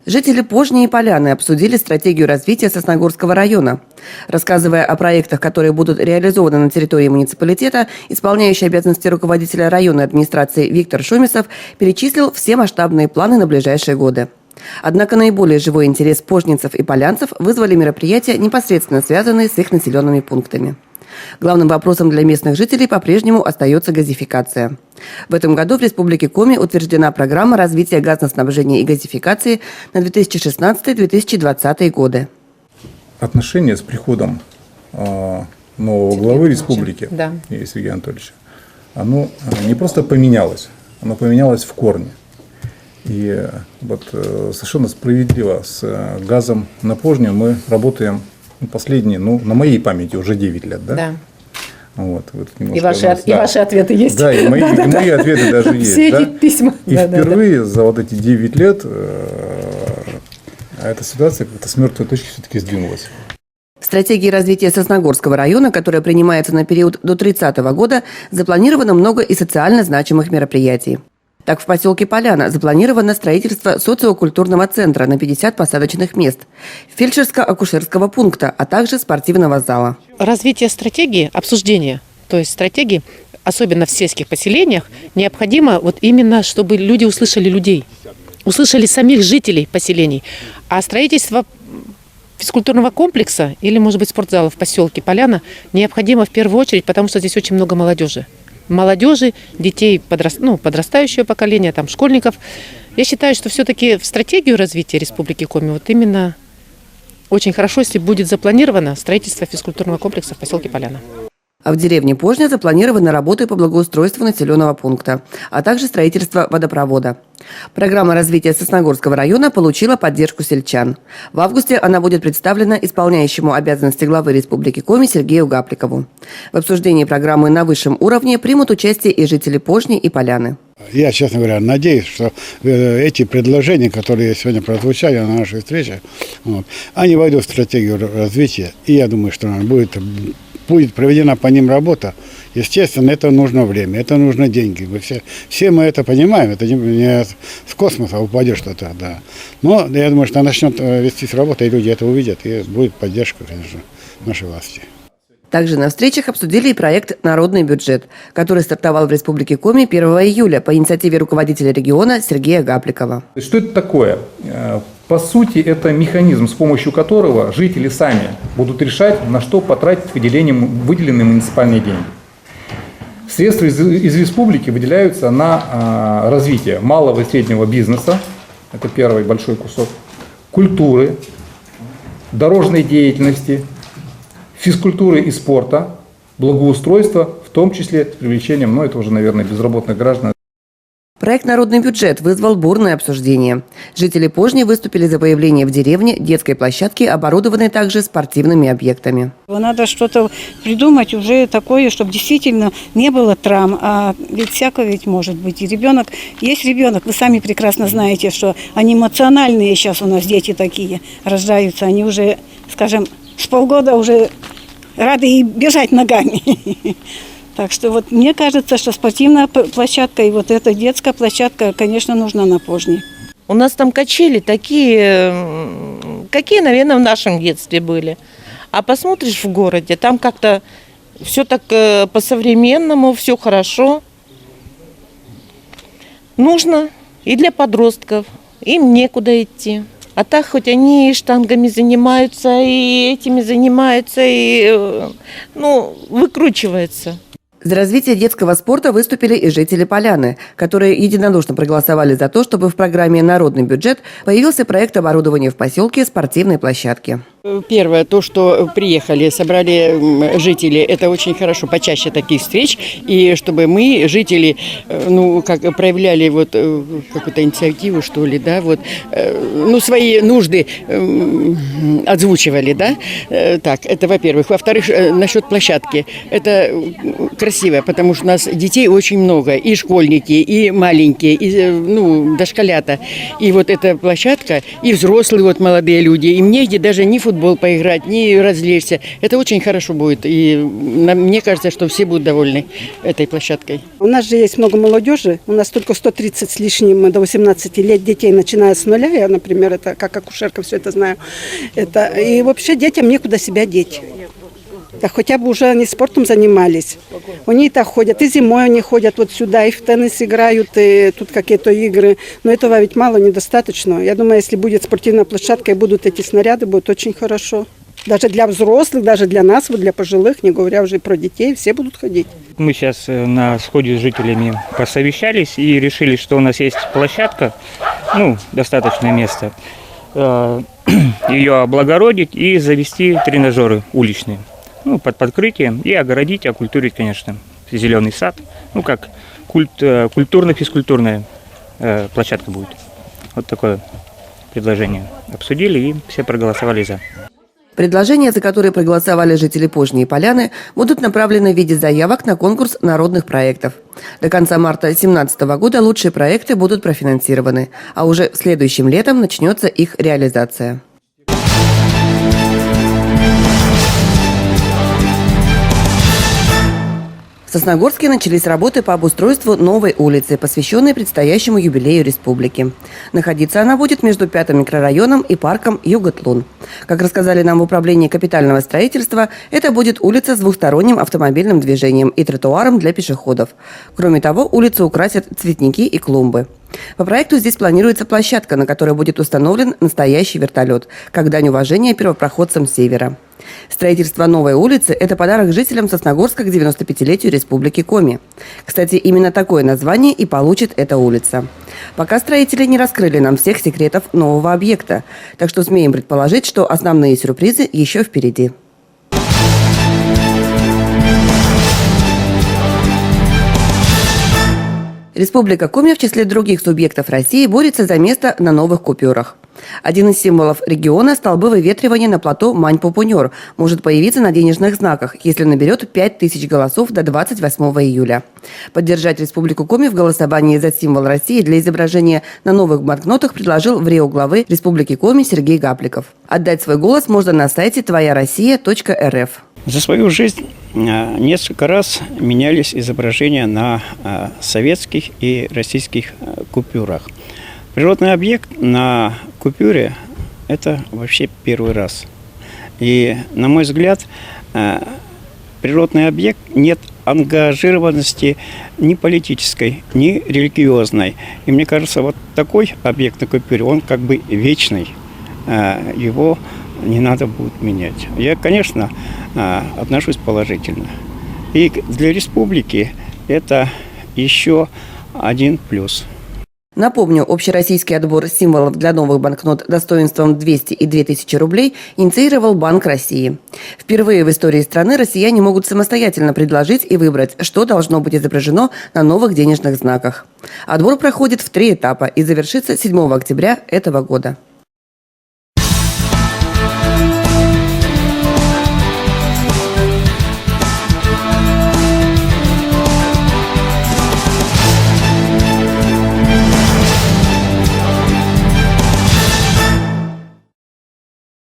Жители Пожни и Поляны обсудили стратегию развития Сосногорского района. Рассказывая о проектах, которые будут реализованы на территории муниципалитета, исполняющий обязанности руководителя районной администрации Виктор Шумисов перечислил все масштабные планы на ближайшие годы. Однако наиболее живой интерес пожнинцев и полянцев вызвали мероприятия, непосредственно связанные с их населенными пунктами. Главным вопросом для местных жителей по-прежнему остается газификация. В этом году в Республике Коми утверждена программа развития газоснабжения и газификации на 2016-2020 годы. Отношения с приходом нового главы республики, Сергея Анатольевича, оно не просто поменялось, оно поменялось в корне. И вот совершенно справедливо с газом на Пожне мы работаем последние, на моей памяти уже 9 лет, да? Да. Вот и ваши ответы есть. Да, и мои ответы даже есть. Все эти письма. И впервые за вот эти 9 лет эта ситуация как-то с мертвой точки все-таки сдвинулась. В стратегии развития Сосногорского района, которая принимается на период до 30 года, запланировано много и социально значимых мероприятий. Так, в поселке Поляна запланировано строительство социокультурного центра на 50 посадочных мест, фельдшерско-акушерского пункта, а также спортивного зала. Развитие стратегии, обсуждение, то есть стратегии, особенно в сельских поселениях, необходимо вот именно, чтобы люди услышали людей, услышали самих жителей поселений. А строительство физкультурного комплекса или, может быть, спортзала в поселке Поляна необходимо в первую очередь, потому что здесь очень много молодежи. Детей подрастающего поколения, школьников. Я считаю, что все-таки в стратегию развития Республики Коми вот именно очень хорошо, если будет запланировано строительство физкультурного комплекса в поселке Поляна. А в деревне Пожня запланированы работы по благоустройству населенного пункта, а также строительство водопровода. Программа развития Сосногорского района получила поддержку сельчан. В августе она будет представлена исполняющему обязанности главы Республики Коми Сергею Гапликову. В обсуждении программы на высшем уровне примут участие и жители Пожни и Поляны. Я, честно говоря, надеюсь, что эти предложения, которые сегодня прозвучали на нашей встрече, они войдут в стратегию развития. И я думаю, что будет проведена по ним работа. Естественно, это нужно время, это нужно деньги. Все мы это понимаем, это не с космоса упадет что-то. Да. Но я думаю, что начнет вестись работа, и люди это увидят, и будет поддержка, конечно, нашей власти. Также на встречах обсудили и проект «Народный бюджет», который стартовал в Республике Коми 1 июля по инициативе руководителя региона Сергея Гапликова. Что это такое? По сути, это механизм, с помощью которого жители сами будут решать, на что потратить выделенные муниципальные деньги. Средства из республики выделяются на развитие малого и среднего бизнеса, это первый большой кусок, культуры, дорожной деятельности, физкультуры и спорта, благоустройства, в том числе с привлечением, это уже, наверное, безработных граждан. Проект «Народный бюджет» вызвал бурное обсуждение. Жители Пожни выступили за появление в деревне детской площадки, оборудованной также спортивными объектами. Надо что-то придумать уже такое, чтобы действительно не было травм, а ведь всякое может быть. И есть ребенок, вы сами прекрасно знаете, что они эмоциональные сейчас у нас дети такие рождаются, они уже, скажем, с полгода уже рады и бежать ногами. Так что мне кажется, что спортивная площадка и эта детская площадка, конечно, нужна на Пожне. У нас там качели такие, какие, наверное, в нашем детстве были. А посмотришь в городе, там как-то все так по-современному, все хорошо. Нужно и для подростков, им некуда идти. А так хоть они и штангами занимаются, и этими занимаются, и выкручиваются. За развитие детского спорта выступили и жители Поляны, которые единодушно проголосовали за то, чтобы в программе «Народный бюджет» появился проект оборудования в поселке спортивной площадки. Первое, то, что приехали, собрали жители, это очень хорошо, почаще таких встреч, и чтобы мы, жители, проявляли какую-то инициативу, что ли, да, свои нужды озвучивали, да, так, это во-первых. Во-вторых, насчет площадки, это красиво, потому что у нас детей очень много, и школьники, и маленькие, и, дошколята, и эта площадка, и взрослые молодые люди, им негде даже ни футбол футбол поиграть, ни развлечься. Это очень хорошо будет. И мне кажется, что все будут довольны этой площадкой. У нас же есть много молодежи. У нас только 130 с лишним до 18 лет детей, начиная с нуля. Я, например, это как акушерка все это знаю. И вообще детям некуда себя деть. Да хотя бы уже они спортом занимались. Они и так ходят, и зимой они ходят вот сюда, и в теннис играют, и тут какие-то игры. Но этого ведь мало, недостаточно. Я думаю, если будет спортивная площадка и будут эти снаряды, будет очень хорошо. Даже для взрослых, даже для нас, вот для пожилых, не говоря уже про детей, все будут ходить. Мы сейчас на сходе с жителями посовещались и решили, что у нас есть площадка, достаточное место, ее облагородить и завести тренажеры уличные. Под подкрытием и огородить, окультурить, конечно, зеленый сад. Как культурно-физкультурная площадка будет. Вот такое предложение обсудили и все проголосовали за. Предложения, за которые проголосовали жители Пожни и Поляны, будут направлены в виде заявок на конкурс народных проектов. До конца марта 2017 года лучшие проекты будут профинансированы, а уже следующим летом начнется их реализация. В Сосногорске начались работы по обустройству новой улицы, посвященной предстоящему юбилею республики. Находиться она будет между 5-м микрорайоном и парком Юготлун. Как рассказали нам в управлении капитального строительства, это будет улица с двухсторонним автомобильным движением и тротуаром для пешеходов. Кроме того, улицу украсят цветники и клумбы. По проекту здесь планируется площадка, на которой будет установлен настоящий вертолет, как дань уважения первопроходцам Севера. Строительство новой улицы – это подарок жителям Сосногорска к 95-летию Республики Коми. Кстати, именно такое название и получит эта улица. Пока строители не раскрыли нам всех секретов нового объекта, так что смеем предположить, что основные сюрпризы еще впереди. Республика Коми в числе других субъектов России борется за место на новых купюрах. Один из символов региона – столбы выветривания на плато Мань-Пупунер может появиться на денежных знаках, если наберет 5000 голосов до 28 июля. Поддержать Республику Коми в голосовании за символ России для изображения на новых банкнотах предложил в Рио главы Республики Коми Сергей Гапликов. Отдать свой голос можно на сайте твояроссия.рф. За свою жизнь несколько раз менялись изображения на советских и российских купюрах. Природный объект на купюре – это вообще первый раз. И, на мой взгляд, природный объект нет ангажированности ни политической, ни религиозной. И мне кажется, вот такой объект на купюре, он как бы вечный. Его не надо будет менять. Я, конечно, отношусь положительно. И для республики это еще один плюс. Напомню, общероссийский отбор символов для новых банкнот достоинством 200 и 2000 рублей инициировал Банк России. Впервые в истории страны россияне могут самостоятельно предложить и выбрать, что должно быть изображено на новых денежных знаках. Отбор проходит в 3 этапа и завершится 7 октября этого года.